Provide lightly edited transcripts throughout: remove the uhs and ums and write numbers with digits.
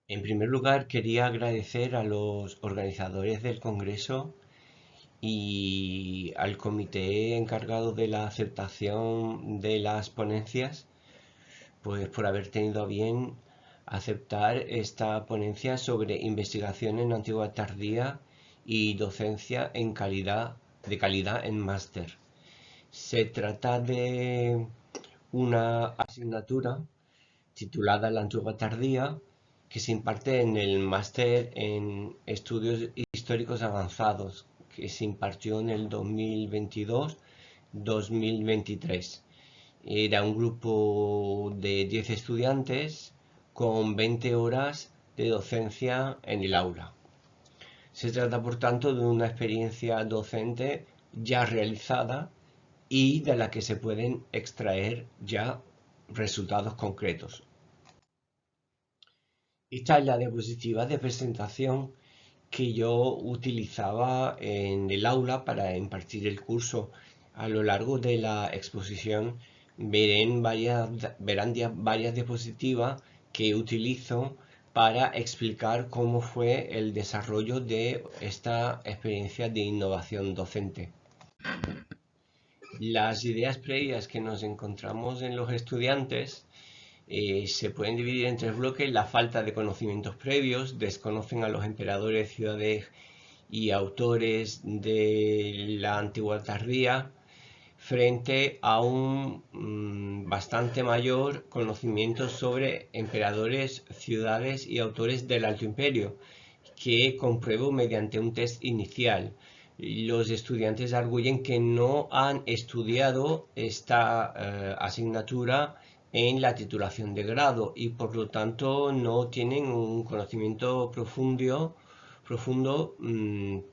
En primer lugar, quería agradecer a los organizadores del Congreso y al comité encargado de la aceptación de las ponencias, pues por haber tenido a bien aceptar esta ponencia sobre investigación en antigüedad tardía y docencia de calidad en máster. Se trata de una asignatura titulada La Antigüedad Tardía, que se imparte en el Máster en Estudios Históricos Avanzados, que se impartió en el 2022-2023. Era un grupo de 10 estudiantes con 20 horas de docencia en el aula. Se trata, por tanto, de una experiencia docente ya realizada y de la que se pueden extraer ya resultados concretos. Esta es la diapositiva de presentación que yo utilizaba en el aula para impartir el curso. A lo largo de la exposición verán varias diapositivas que utilizo para explicar cómo fue el desarrollo de esta experiencia de innovación docente. Las ideas previas que nos encontramos en los estudiantes se pueden dividir en tres bloques: la falta de conocimientos previos, desconocen a los emperadores, ciudades y autores de la antigüedad tardía, frente a un bastante mayor conocimiento sobre emperadores, ciudades y autores del Alto Imperio, que compruebo mediante un test inicial. Los estudiantes arguyen que no han estudiado esta asignatura en la titulación de grado y por lo tanto no tienen un conocimiento profundo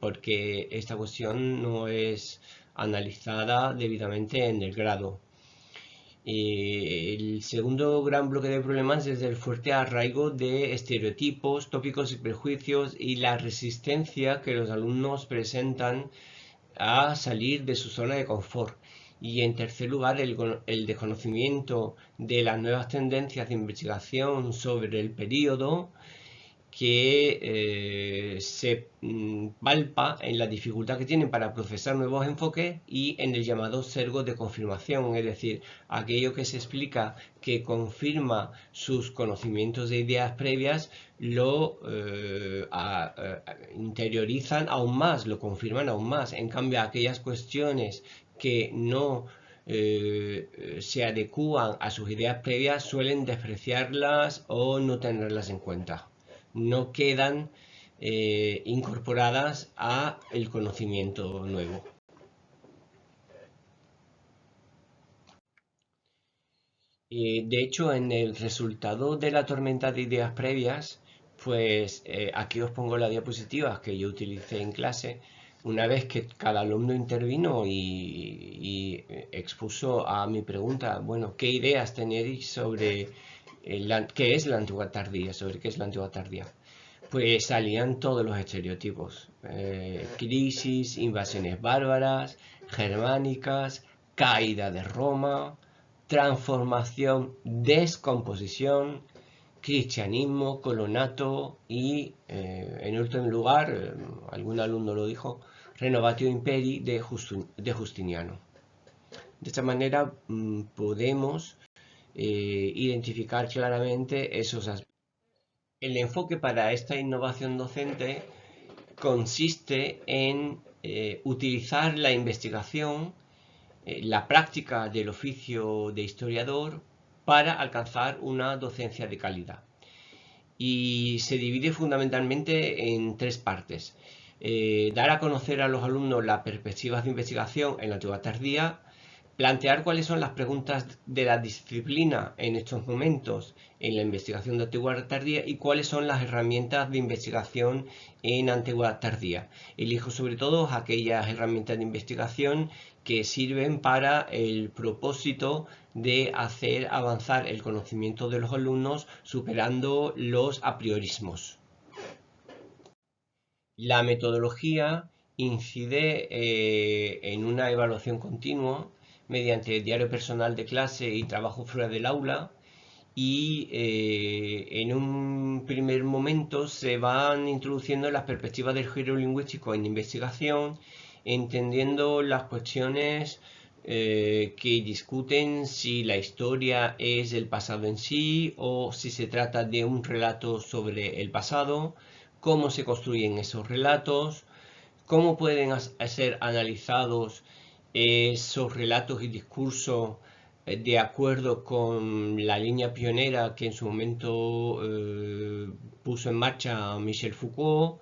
porque esta cuestión no es analizada debidamente en el grado. El segundo gran bloque de problemas es el fuerte arraigo de estereotipos, tópicos y prejuicios y la resistencia que los alumnos presentan a salir de su zona de confort. Y en tercer lugar, el desconocimiento de las nuevas tendencias de investigación sobre el periodo que se palpa en la dificultad que tienen para procesar nuevos enfoques y en el llamado sesgo de confirmación, es decir, aquello que se explica que confirma sus conocimientos de ideas previas, lo interiorizan aún más, lo confirman aún más. En cambio, aquellas cuestiones que no se adecúan a sus ideas previas suelen despreciarlas o no tenerlas en cuenta. No quedan incorporadas a el conocimiento nuevo. De hecho, en el resultado de la tormenta de ideas previas, pues aquí os pongo las diapositivas que yo utilicé en clase. Una vez que cada alumno intervino y expuso a mi pregunta, bueno, ¿qué ideas tenéis sobre qué es la antigüedad tardía? Sobre qué es la antigüedad tardía. Pues salían todos los estereotipos. Crisis, invasiones bárbaras, germánicas, caída de Roma, transformación, descomposición, cristianismo, colonato y, en último lugar, algún alumno lo dijo, renovatio imperi de Justiniano. De esta manera podemos identificar claramente esos aspectos. El enfoque para esta innovación docente consiste en utilizar la investigación, la práctica del oficio de historiador para alcanzar una docencia de calidad. Y se divide fundamentalmente en tres partes. Dar a conocer a los alumnos las perspectivas de investigación en la antigüedad tardía, plantear cuáles son las preguntas de la disciplina en estos momentos en la investigación de antigüedad tardía y cuáles son las herramientas de investigación en antigüedad tardía. Elijo sobre todo aquellas herramientas de investigación que sirven para el propósito de hacer avanzar el conocimiento de los alumnos superando los apriorismos. La metodología incide en una evaluación continua mediante diario personal de clase y trabajo fuera del aula y en un un primer momento se van introduciendo las perspectivas del giro lingüístico en investigación, entendiendo las cuestiones que discuten si la historia es el pasado en sí o si se trata de un relato sobre el pasado, cómo se construyen esos relatos, cómo pueden ser analizados esos relatos y discursos de acuerdo con la línea pionera que en su momento puso en marcha Michel Foucault,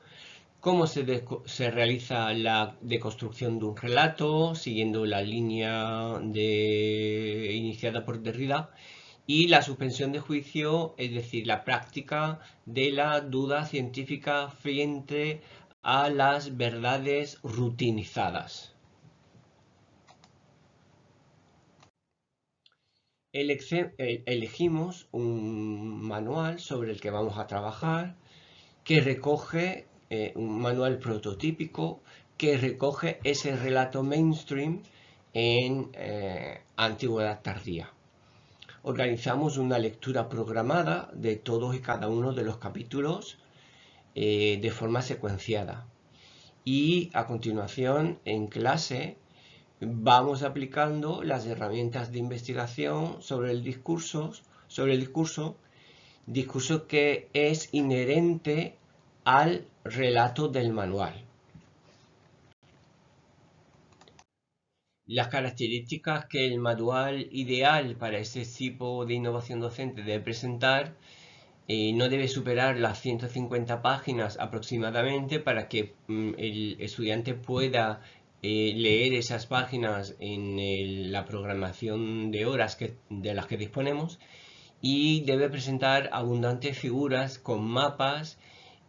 cómo se realiza la deconstrucción de un relato siguiendo la línea iniciada por Derrida y la suspensión de juicio, es decir, la práctica de la duda científica frente a las verdades rutinizadas. Elegimos un manual sobre el que vamos a trabajar que recoge un manual prototípico que recoge ese relato mainstream en antigüedad tardía. Organizamos una lectura programada de todos y cada uno de los capítulos de forma secuenciada. Y a continuación, en clase, vamos aplicando las herramientas de investigación sobre el discurso que es inherente al relato del manual. Las características que el manual ideal para este tipo de innovación docente debe presentar no debe superar las 150 páginas aproximadamente para que el estudiante pueda leer esas páginas en la programación de horas de las que disponemos, y debe presentar abundantes figuras con mapas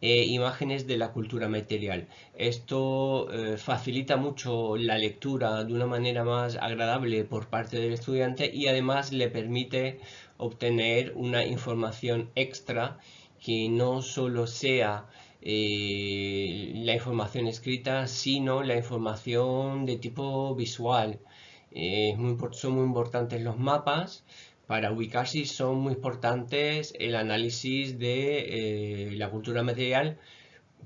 e imágenes de la cultura material. Esto facilita mucho la lectura de una manera más agradable por parte del estudiante y además le permite obtener una información extra que no solo sea la información escrita, sino la información de tipo visual. Son muy importantes los mapas. Para ubicarse son muy importantes el análisis de la cultura material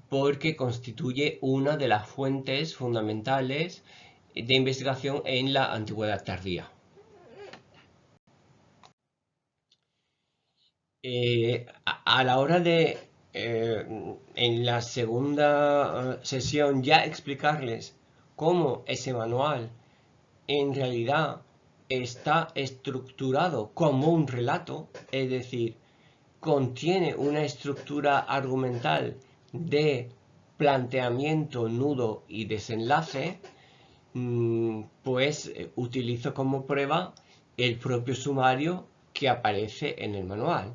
porque constituye una de las fuentes fundamentales de investigación en la antigüedad tardía. A la hora de, en la segunda sesión, ya explicarles cómo ese manual en realidad está estructurado como un relato, es decir, contiene una estructura argumental de planteamiento, nudo y desenlace, pues utilizo como prueba el propio sumario que aparece en el manual,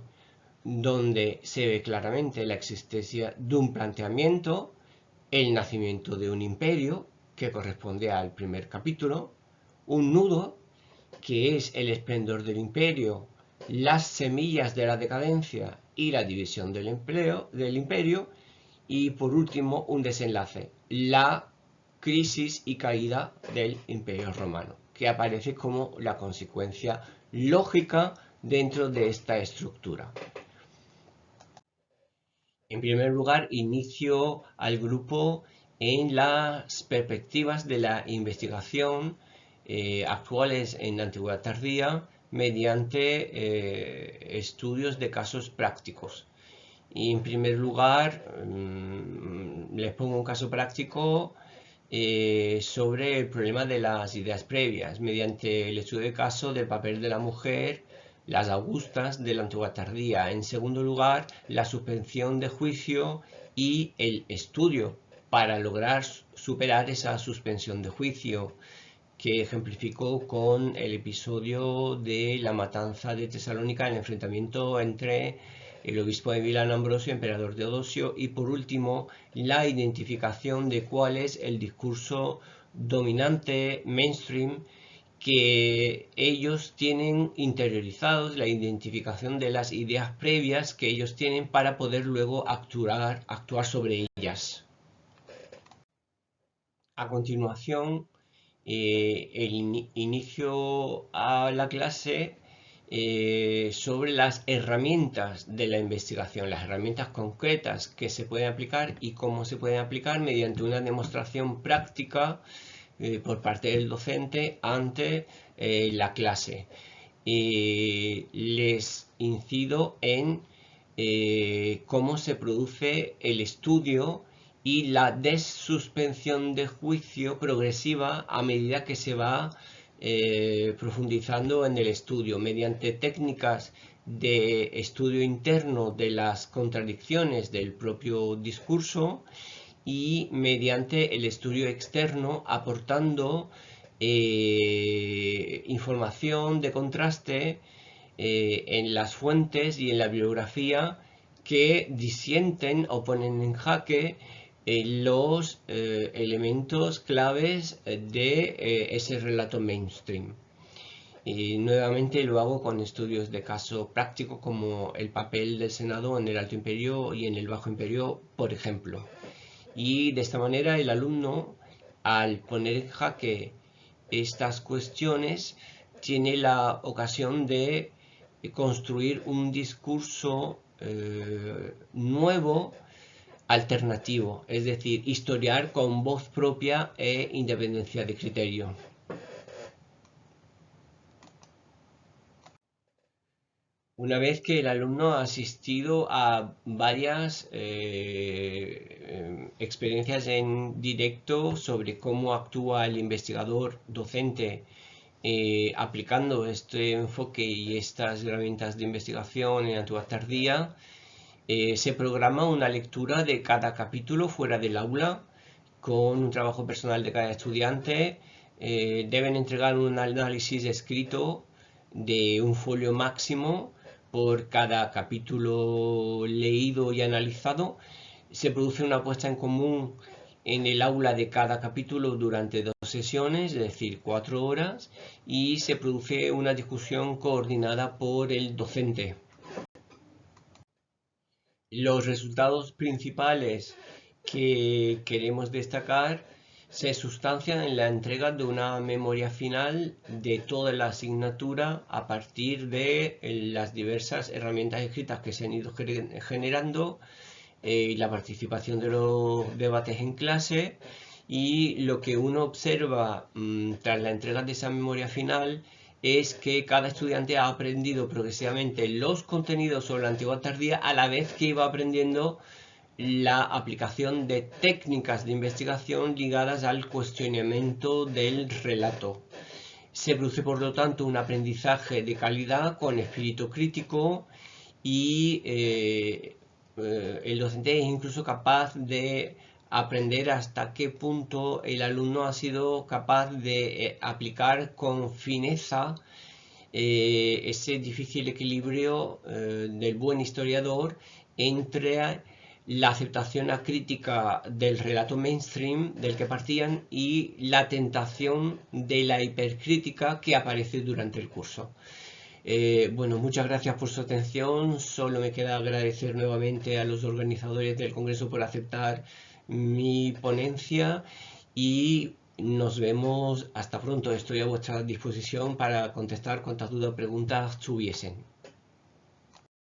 donde se ve claramente la existencia de un planteamiento, el nacimiento de un imperio, que corresponde al primer capítulo, un nudo, que es el esplendor del imperio, las semillas de la decadencia y la división del imperio, y por último un desenlace, la crisis y caída del imperio romano, que aparece como la consecuencia lógica dentro de esta estructura. En primer lugar, inicio al grupo en las perspectivas de la investigación actuales en la antigüedad tardía mediante estudios de casos prácticos. Y en primer lugar, les pongo un caso práctico sobre el problema de las ideas previas, mediante el estudio de caso del papel de la mujer, las augustas de la antigüedad tardía. En segundo lugar, la suspensión de juicio y el estudio para lograr superar esa suspensión de juicio, que ejemplificó con el episodio de la matanza de Tesalónica, el enfrentamiento entre el obispo de Milán Ambrosio, emperador Teodosio, y por último la identificación de cuál es el discurso dominante mainstream que ellos tienen interiorizados, la identificación de las ideas previas que ellos tienen para poder luego actuar sobre ellas. A continuación, el inicio a la clase sobre las herramientas de la investigación, las herramientas concretas que se pueden aplicar y cómo se pueden aplicar mediante una demostración práctica por parte del docente ante la clase. Les incido en cómo se produce el estudio y la desuspensión de juicio progresiva a medida que se va profundizando en el estudio mediante técnicas de estudio interno de las contradicciones del propio discurso y mediante el estudio externo aportando información de contraste en las fuentes y en la bibliografía que disienten o ponen en jaque los elementos claves de ese relato mainstream. Y nuevamente lo hago con estudios de caso práctico como el papel del Senado en el Alto Imperio y en el Bajo Imperio, por ejemplo. Y de esta manera el alumno, al poner en jaque estas cuestiones, tiene la ocasión de construir un discurso nuevo, alternativo, es decir, historiar con voz propia e independencia de criterio. Una vez que el alumno ha asistido a varias experiencias en directo sobre cómo actúa el investigador docente aplicando este enfoque y estas herramientas de investigación en Antigüedad Tardía, se programa una lectura de cada capítulo fuera del aula con un trabajo personal de cada estudiante. Deben entregar un análisis escrito de un folio máximo por cada capítulo leído y analizado. Se produce una puesta en común en el aula de cada capítulo durante 2 sesiones, es decir, 4 horas, y se produce una discusión coordinada por el docente. Los resultados principales que queremos destacar se sustancian en la entrega de una memoria final de toda la asignatura a partir de las diversas herramientas escritas que se han ido generando, la participación de los debates en clase, y lo que uno observa tras la entrega de esa memoria final es que cada estudiante ha aprendido progresivamente los contenidos sobre la Antigüedad Tardía a la vez que iba aprendiendo la aplicación de técnicas de investigación ligadas al cuestionamiento del relato. Se produce, por lo tanto, un aprendizaje de calidad con espíritu crítico y el docente es incluso capaz de aprender hasta qué punto el alumno ha sido capaz de aplicar con fineza ese difícil equilibrio del buen historiador entre la aceptación acrítica del relato mainstream del que partían y la tentación de la hipercrítica que aparece durante el curso. Bueno, muchas gracias por su atención. Solo me queda agradecer nuevamente a los organizadores del Congreso por aceptar mi ponencia y nos vemos hasta pronto. Estoy a vuestra disposición para contestar cuantas dudas o preguntas tuviesen.